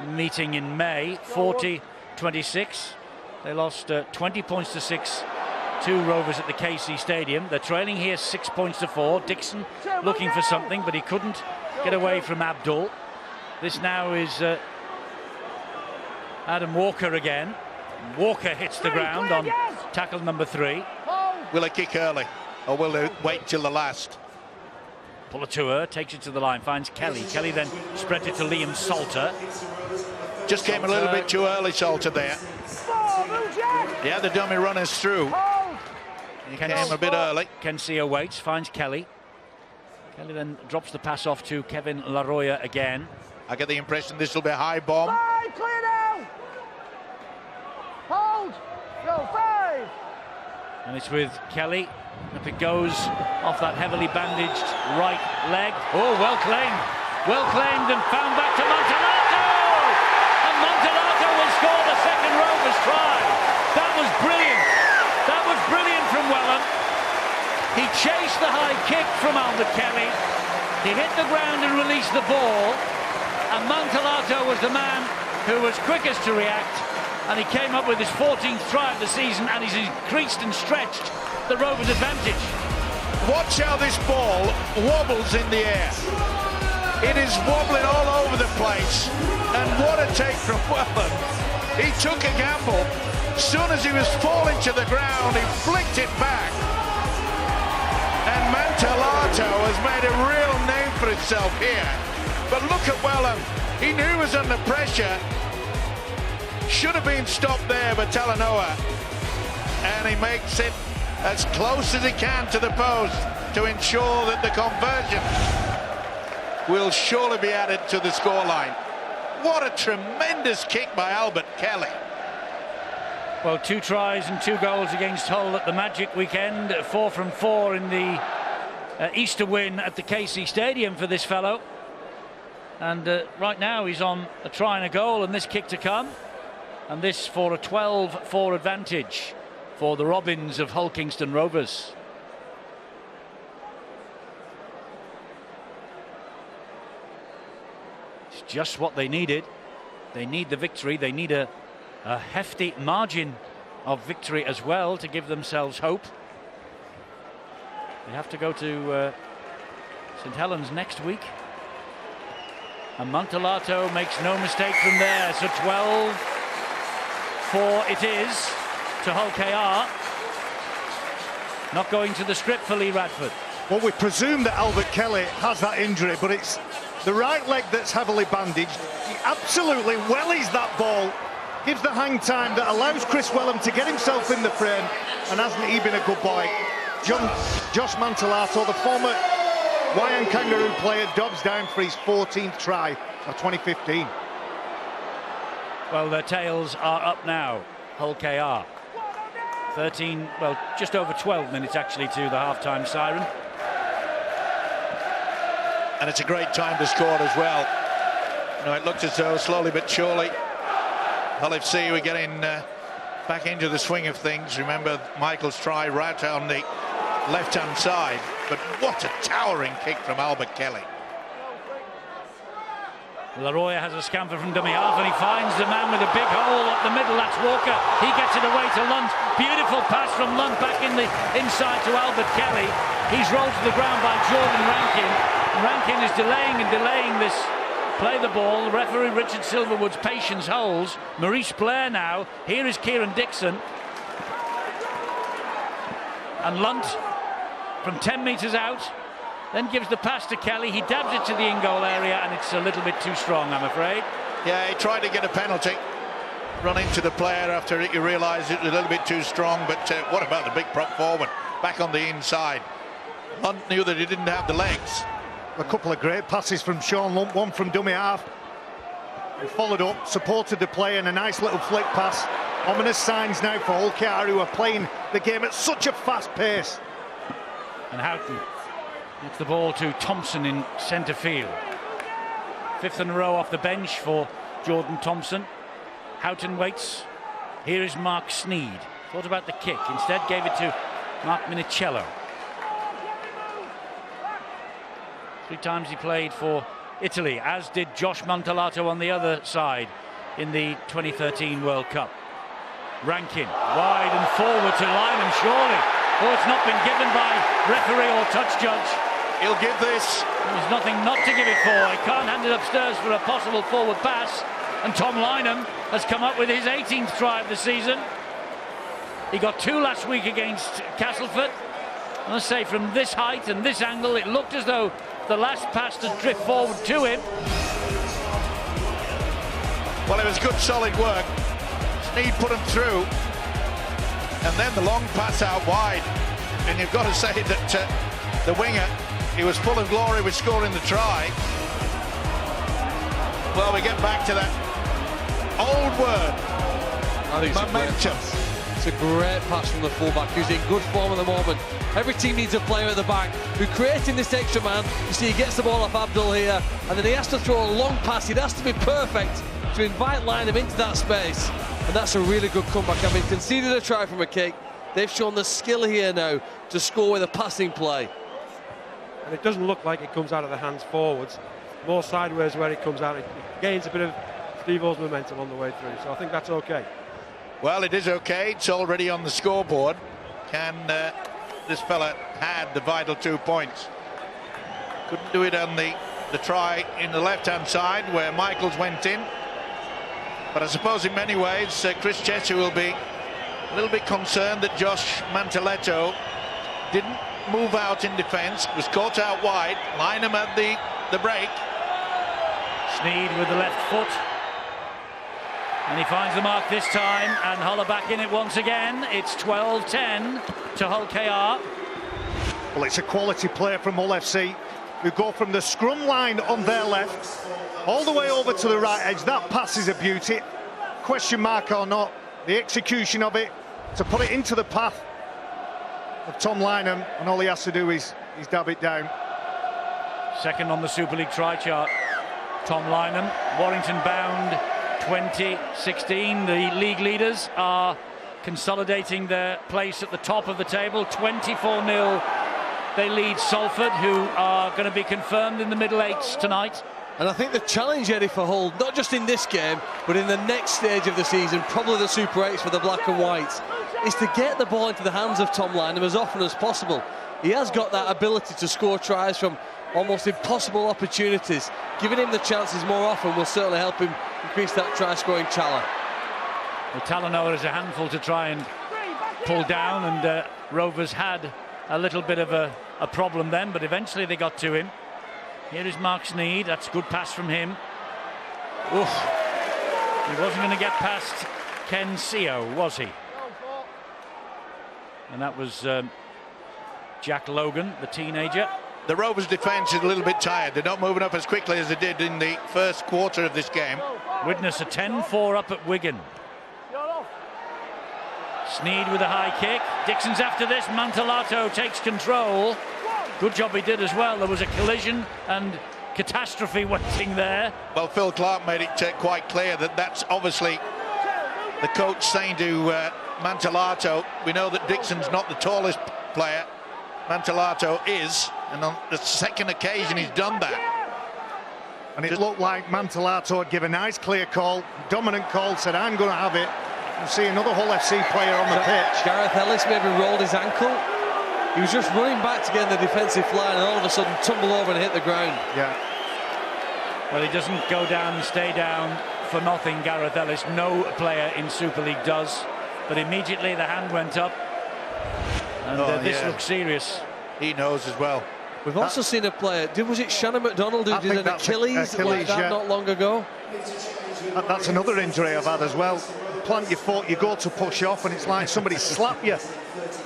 meeting in May, 40-26. They lost 20 points to 6 to Rovers at the KC Stadium. They're trailing here 6 points to 4. Dixon looking for something, but he couldn't get away from Abdul. This now is Adam Walker again. Walker hits the ground on tackle number 3. Will they kick early, or will they wait till the last? Pulatua takes it to the line, finds Kelly. Kelly then spreads it to Liam Salter. Just came a little bit too early, Salter there. Yeah, the dummy runners through. He came a bit early. Kensio waits, finds Kelly. Kelly then drops the pass off to Kevin Laroya again. I get the impression this will be a high bomb. Clear now! Hold! Go, 5! And it's with Kelly. Up it goes off that heavily bandaged right leg. Oh, well claimed. Well claimed and found back to Mantellato! And Mantellato will score the second Rovers try. That was brilliant. That was brilliant from Welham. He chased the high kick from Albert Kelly. He hit the ground and released the ball. And Mantellato was the man who was quickest to react. And he came up with his 14th try of the season, and he's increased and stretched the Rovers' advantage. Watch how this ball wobbles in the air. It is wobbling all over the place. And what a take from Welham. He took a gamble. As soon as he was falling to the ground, he flicked it back. And Mantellato has made a real name for himself here. But look at Wellham. He knew he was under pressure. Should have been stopped there by Talanoa. And he makes it as close as he can to the post to ensure that the conversion will surely be added to the scoreline. What a tremendous kick by Albert Kelly. Well, 2 tries and 2 goals against Hull at the Magic weekend. 4 from 4 in the Easter win at the KC Stadium for this fellow. And right now he's on a try and a goal and this kick to come. And this for a 12-4 advantage for the Robins of Hull Kingston Rovers. It's just what they needed. They need the victory. They need a hefty margin of victory as well to give themselves hope. They have to go to St Helens next week. And Mantellato makes no mistake from there. So 12-4 it is to Hull KR. Not going to the script for Lee Radford. Well, we presume that Albert Kelly has that injury, but it's the right leg that's heavily bandaged. He absolutely wellies that ball, gives the hang time that allows Chris Wellham to get himself in the frame, and hasn't he been a good boy? Josh Mantellato, the former Wyong Kangaroo player, dobs down for his 14th try of 2015. Well, their tails are up now, Hull KR. 13, well, just over 12 minutes actually to the half-time siren. And it's a great time to score as well. You know, it looks as though slowly but surely Hull FC were getting back into the swing of things. Remember Michael's try right on the left-hand side, but what a towering kick from Albert Kelly. Laroya has a scamper from dummy half and he finds the man with a big hole up the middle. That's Walker. He gets it away to Lunt. Beautiful pass from Lunt back in the inside to Albert Kelly. He's rolled to the ground by Jordan Rankin. Rankin is delaying and delaying this play the ball. Referee Richard Silverwood's patience holds. Maurice Blair now. Here is Kieran Dixon. And Lunt from 10 metres out then gives the pass to Kelly. He dabs it to the in-goal area and it's a little bit too strong, I'm afraid. Yeah, he tried to get a penalty, run into the player after he realised it was a little bit too strong, but what about the big prop forward back on the inside? Lunt knew that he didn't have the legs. A couple of great passes from Sean Lunt, one from dummy half. He followed up, supported the play and a nice little flick pass. Ominous signs now for Hull KR, who are playing the game at such a fast pace. And Houghton gets the ball to Thompson in centre field. 5th in a row off the bench for Jordan Thompson. Houghton waits. Here is Mark Sneed. Thought about the kick, instead gave it to Mark Minicello. 3 times he played for Italy, as did Josh Mantellato on the other side in the 2013 World Cup. Rankin wide and forward to Lynham, surely. Oh, it's not been given by referee or touch judge. He'll give this. There's nothing not to give it for. He can't hand it upstairs for a possible forward pass. And Tom Lynham has come up with his 18th try of the season. He got 2 last week against Castleford. I must say, from this height and this angle, it looked as though the last pass to drift forward to him. Well, it was good, solid work. Sneed put him through. And then the long pass out wide. And you've got to say that the winger, he was full of glory with scoring the try. Well, we get back to that old word, I think momentum. It's a great pass from the fullback, who's in good form at the moment. Every team needs a player at the back who creating this extra man. You see, he gets the ball off Abdul here, and then he has to throw a long pass. It has to be perfect to invite Lynham into that space, and that's a really good comeback. I mean, conceded a try from a kick. They've shown the skill here now to score with a passing play. And it doesn't look like it comes out of the hands forwards, more sideways where it comes out. It gains a bit of Steve Oh's momentum on the way through, so I think that's okay. Well, it is okay. It's already on the scoreboard. Can this fella had the vital 2 points? Couldn't do it on the try in the left-hand side where Michaels went in. But I suppose in many ways Chris Cheshire will be a little bit concerned that Josh Mantellato didn't move out in defence, was caught out wide. Lynham at the break. Sneed with the left foot. And he finds the mark this time, and Hull back in it once again. It's 12-10 to Hull KR. Well, it's a quality player from Hull FC, who go from the scrum line on their left all the way over to the right edge. That pass is a beauty. Question mark or not, the execution of it, to put it into the path of Tom Lynham, and all he has to do is dab it down. Second on the Super League try chart, Tom Lynham. Warrington bound 2016. The league leaders are consolidating their place at the top of the table. 24-0. They lead Salford, who are going to be confirmed in the middle eights tonight. And I think the challenge, Eddie, for Hull, not just in this game, but in the next stage of the season, probably the Super 8s for the Black and Whites, is to get the ball into the hands of Tom Lynham as often as possible. He has got that ability to score tries from almost impossible opportunities. Giving him the chances more often will certainly help him increase that try-scoring challenge. Well, Talanoa is a handful to try and pull down, and Rovers had a little bit of a problem then, but eventually they got to him. Here is Mark Sneed. That's a good pass from him. Oof. He wasn't going to get past Ken Seo, was he? And that was Jack Logan, the teenager. The Rovers' defence is a little bit tired. They're not moving up as quickly as they did in the first quarter of this game. Witness a 10-4 up at Wigan. Sneed with a high kick. Dixon's after this. Mantellato takes control. Good job he did as well. There was a collision and catastrophe waiting there. Well, Phil Clark made it quite clear that that's obviously the coach saying to Mantellato, we know that Dixon's not the tallest player. Mantellato is, and on the second occasion he's done that. And it looked like Mantellato had given a nice clear call, dominant call, said I'm going to have it. You see another Hull FC player on the pitch. Gareth Ellis maybe rolled his ankle. He was just running back to get in the defensive line, and all of a sudden tumble over and hit the ground. Yeah. Well, he doesn't go down and stay down for nothing, Gareth Ellis. No player in Super League does. But immediately the hand went up, and this looks serious. He knows as well. We've also seen a player, was it Shannon McDonald who did an Achilles like that not long ago? That's another injury I've had as well. Plant your foot, you go to push off, and it's like somebody slap you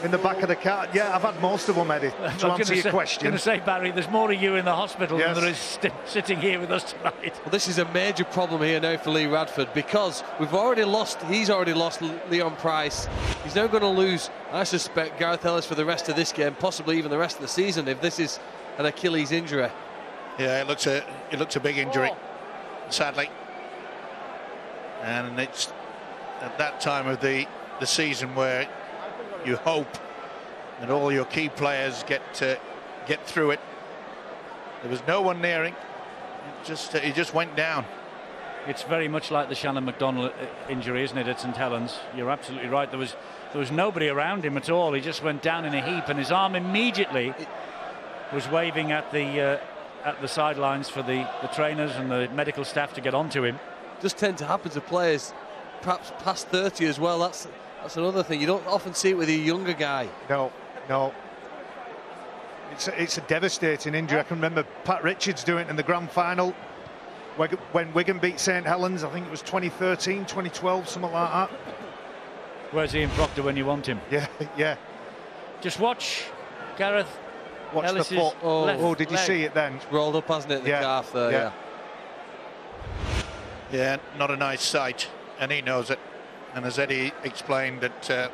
in the back of the car. Yeah, I've had most of them, Eddie, to answer your question. I was going to say, Barry, there's more of you in the hospital than there is sitting here with us tonight. Well, this is a major problem here now for Lee Radford, because he's already lost Leon Price. He's now going to lose, I suspect, Gareth Ellis for the rest of this game, possibly even the rest of the season, if this is an Achilles injury. Yeah, it looks a big injury, sadly. And it's at that time of the season where you hope that all your key players get through it. There was no one nearing. He just went down. It's very much like the Shannon McDonald injury, isn't it, at St Helens? You're absolutely right. There was nobody around him at all. He just went down in a heap, and his arm immediately was waving at the sidelines for the trainers and the medical staff to get onto him. Does tend to happen to players perhaps past 30 as well. That's another thing. You don't often see it with a younger guy. No. It's a devastating injury. I can remember Pat Richards doing it in the grand final when Wigan beat St Helens. I think it was 2013, 2012, something like that. Where's Ian Proctor when you want him? Yeah. Just watch Gareth. Watch Ellis's the foot. Oh, did you see it then? It's rolled up, hasn't it, the calf there? Yeah, not a nice sight, and he knows it. And as Eddie explained, that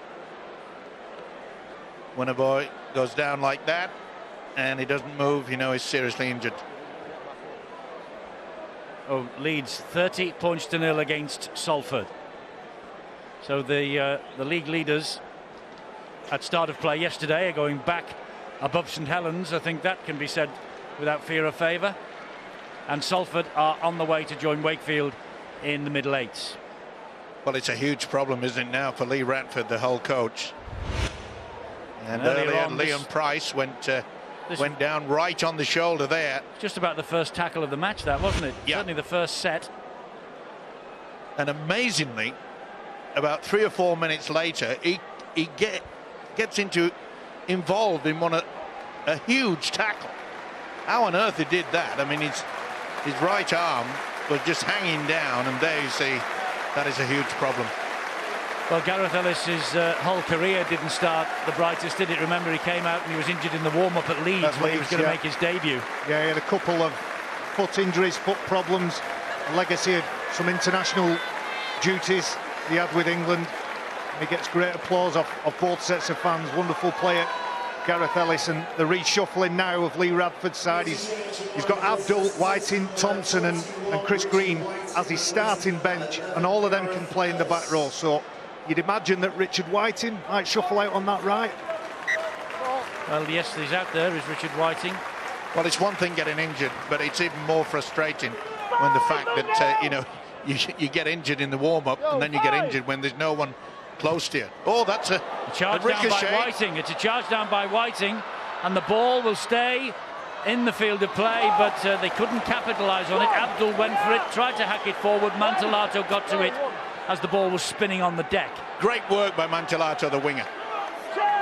when a boy goes down like that and he doesn't move, you know he's seriously injured. Oh, Leeds 30 points to 0 against Salford. So the league leaders at start of play yesterday are going back above St Helens. I think that can be said without fear of favour. And Salford are on the way to join Wakefield in the middle eights. Well, it's a huge problem, isn't it, now for Lee Radford, the whole coach. And earlier Leon Price went down right on the shoulder there. Just about the first tackle of the match, that, wasn't it? Yeah. Certainly the first set. And amazingly, about 3 or 4 minutes later, he gets involved in one of a huge tackle. How on earth he did that? I mean, his right arm was just hanging down, and there you see that is a huge problem. Well, Gareth Ellis's whole career didn't start the brightest, did it? Remember, he came out and he was injured in the warm-up at Leeds when he was going to make his debut. Yeah, he had a couple of foot injuries, foot problems, a legacy of some international duties he had with England. He gets great applause of both sets of fans. Wonderful player, Gareth Ellis, and the reshuffling now of Lee Radford's side. He's got Abdul, Whiting, Thompson and Chris Green as his starting bench, and all of them can play in the back row. So you'd imagine that Richard Whiting might shuffle out on that right. Well, yes, he's out there, is Richard Whiting. Well, it's one thing getting injured, but it's even more frustrating when the fact that, you know, you get injured in the warm-up and then you get injured when there's no one close to you. Oh, that's a charge down by Whiting. It's a charge down by Whiting, and the ball will stay in the field of play, but they couldn't capitalise on it. Abdul went for it, tried to hack it forward. Mantellato got to it as the ball was spinning on the deck. Great work by Mantellato, the winger.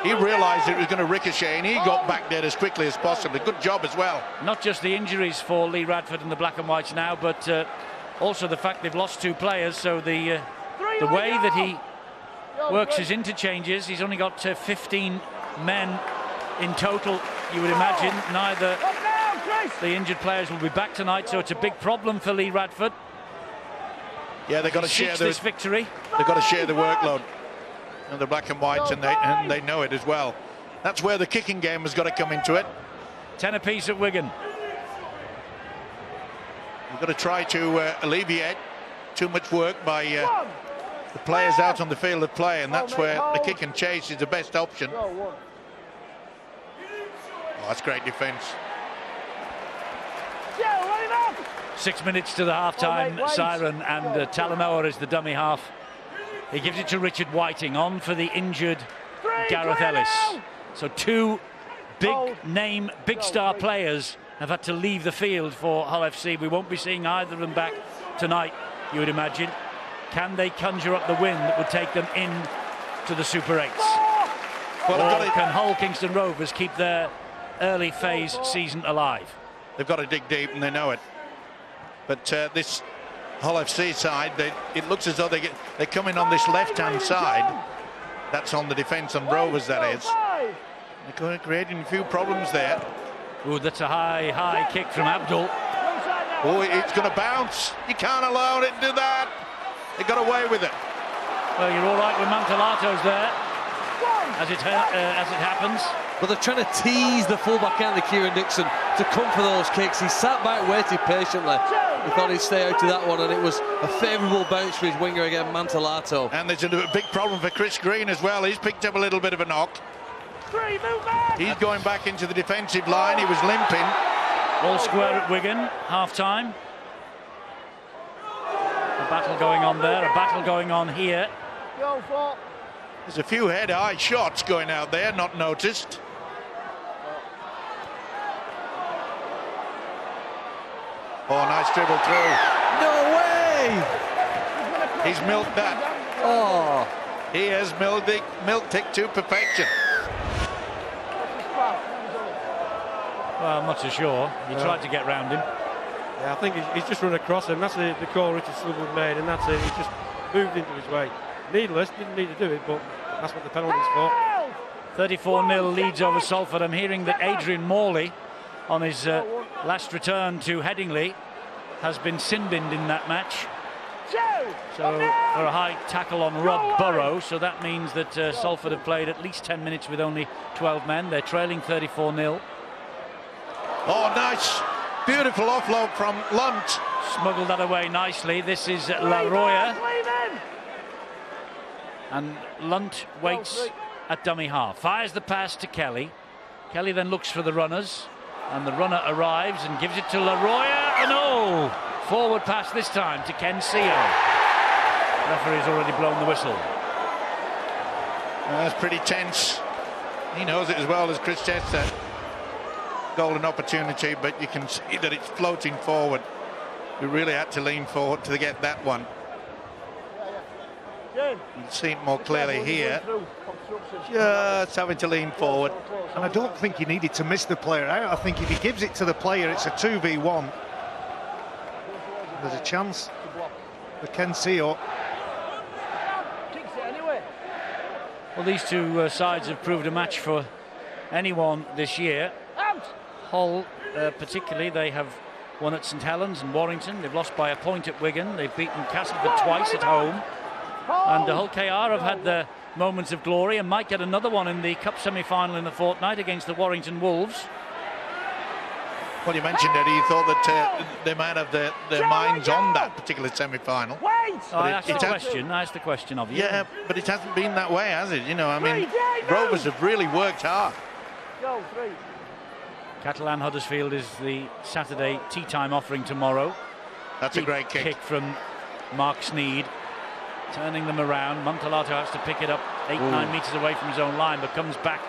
He realised it was going to ricochet, and he got back there as quickly as possible. Good job as well. Not just the injuries for Lee Radford and the Black and Whites now, but also the fact they've lost 2 players. So the way that he works his interchanges, he's only got 15 men in total. You would imagine neither the injured players will be back tonight, so it's a big problem for Lee Radford. Yeah, they've got to share this victory. They've got to share the workload. And the Black and Whites, and they know it as well. That's where the kicking game has got to come into it. 10 apiece at Wigan. We've got to try to alleviate too much work by the players out on the field of play, and that's where the kick and chase is the best option. Oh, that's great defence. 6 minutes to the half-time siren, and Talanoa is the dummy half. He gives it to Richard Whiting, on for the injured Gareth Ellis. So 2 big-name, big-star players have had to leave the field for Hull FC. We won't be seeing either of them back tonight, you would imagine. Can they conjure up the win that would take them in to the Super 8s? Well, or can Hull Kingston Rovers keep their early phase season alive? They've got to dig deep, and they know it. But this Hull FC side, it looks as though they come in on this left-hand side. That's on the defence on Rovers, that is. They're creating a few problems there. Oh, that's a high kick from Abdul. Oh, it's going to bounce. You can't allow it to do that. They got away with it. Well, you're all right with Mantellato's there, as it happens. But they're trying to tease the fullback and the Kieran Dixon to come for those kicks. He sat back, waited patiently. He thought he'd stay out to that one, and it was a favourable bounce for his winger again, Mantellato. And there's a big problem for Chris Green as well. He's picked up a little bit of a knock. He's going back into the defensive line. He was limping. All square at Wigan, half-time. A battle going on there, a battle going on here. There's a few head-high shots going out there, not noticed. Oh, nice dribble through. No way! He's milked that. Oh. He has milked it to perfection. Well, I'm not so sure. He tried to get round him. Yeah, I think he's just run across him. That's the call Richard Silverwood made, and that's it. He's just moved into his way. Needless, didn't need to do it, but that's what the penalty's for. 34-0 leads over Salford. I'm hearing that Adrian Morley, on his last return to Headingley, has been sin-binned in that match. So for a high tackle on Rod Burrow, so that means that Salford have played at least 10 minutes with only 12 men. They're trailing 34-0. Oh, nice. Beautiful offload from Lunt. Smuggled that away nicely. This is La Roya. And Lunt waits at dummy half. Fires the pass to Kelly. Kelly then looks for the runners. And the runner arrives and gives it to La Roya. And oh! Forward pass this time to Ken Seo. Referee's already blown the whistle. That's pretty tense. He knows it as well as Chris Chester. Golden opportunity, but you can see that it's floating forward. We really had to lean forward to get that one. You can see it more clearly here. Just having to lean forward. And I don't think he needed to miss the player out. I think if he gives it to the player, it's a 2v1. There's a chance for Ken Sio. Well, these two sides have proved a match for anyone this year. Hull, particularly, they have won at St Helens and Warrington. They've lost by a point at Wigan. They've beaten Castleford twice at home. And Hull KR have had their moments of glory and might get another one in the Cup semi-final in the fortnight against the Warrington Wolves. Well, you mentioned, Eddie, you thought that they might have their minds on that particular semi-final. I asked the question of you. Yeah, but it hasn't been that way, has it? You know, I mean, Rovers have really worked hard. Catalan Huddersfield is the Saturday tea time offering tomorrow. That's a great kick from Mark Sneed, turning them around. Montalato has to pick it up 8-9 metres away from his own line, but comes back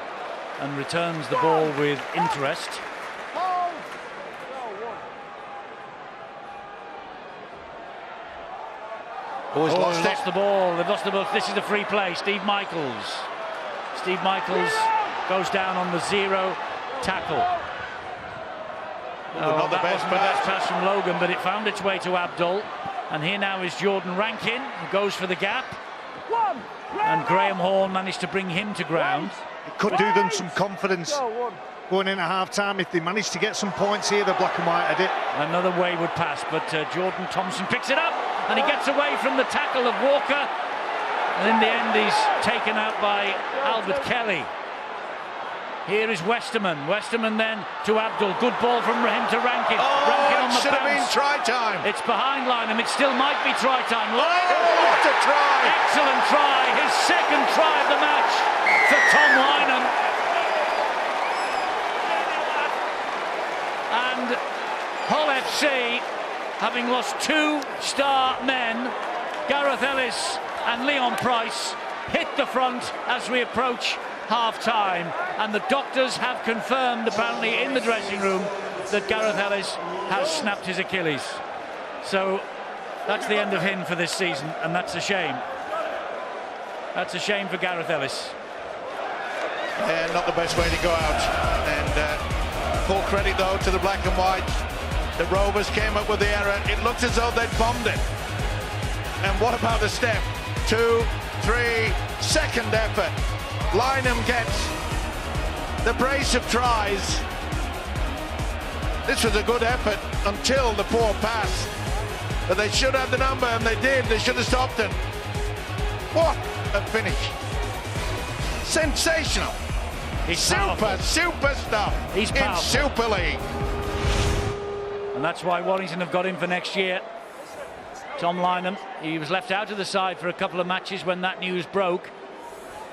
and returns the ball with interest. Lost the ball. They've lost the ball. This is a free play. Steve Michaels goes down on the zero tackle. Not the best pass from Logan, but it found its way to Abdul. And here now is Jordan Rankin, who goes for the gap. And Graham Horn managed to bring him to ground. It could do them some confidence going into half-time if they managed to get some points here, the black and white had it. Another wayward pass, but Jordan Thompson picks it up, and he gets away from the tackle of Walker. And in the end, he's taken out by Albert Kelly. Here is Westerman. Westerman then to Abdul. Good ball from him to Rankin. Rankin on the should have been bounce. try time. It's behind Lynham. It still might be try time. Lynham, what a try! Excellent try. His second try of the match for Tom Lynham. And Hull FC, having lost two star men, Gareth Ellis and Leon Price, hit the front as we approach half-time, and the doctors have confirmed, apparently in the dressing room, that Gareth Ellis has snapped his Achilles. So that's the end of him for this season, and that's a shame. That's a shame for Gareth Ellis. Yeah, not the best way to go out. And full credit, though, to the black and white. The Rovers came up with the error. It looked as though they'd bombed it. And what about the step? 2, 3, second effort. Lynham gets the brace of tries. This was a good effort until the poor pass. But they should have the number, and they did. They should have stopped it. What a finish. Sensational. He's super stuff. He's powerful. In Super League. And that's why Warrington have got him for next year. Tom Lynham, he was left out of the side for a couple of matches when that news broke.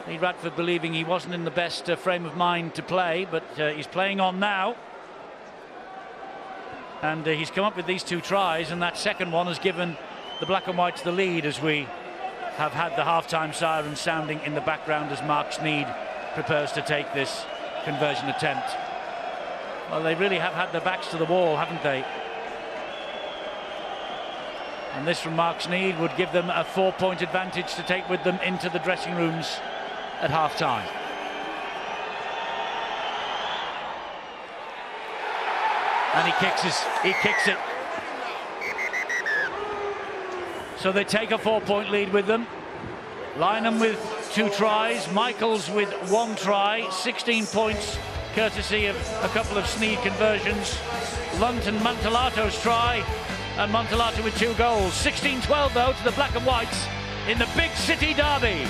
Lee Radford believing he wasn't in the best frame of mind to play, but he's playing on now. And he's come up with these two tries, and that second one has given the black and whites the lead, as we have had the half-time siren sounding in the background as Mark Sneed prepares to take this conversion attempt. Well, they really have had their backs to the wall, haven't they? And this from Mark Sneed would give them a 4-point advantage to take with them into the dressing rooms at half-time. And he kicks it. So they take a 4-point lead with them. Lynham with 2 tries, Michaels with 1 try, 16 points courtesy of a couple of Sneed conversions. Lunt and Montalato's try, and Montalato with 2 goals. 16-12 though to the black and whites in the big city derby.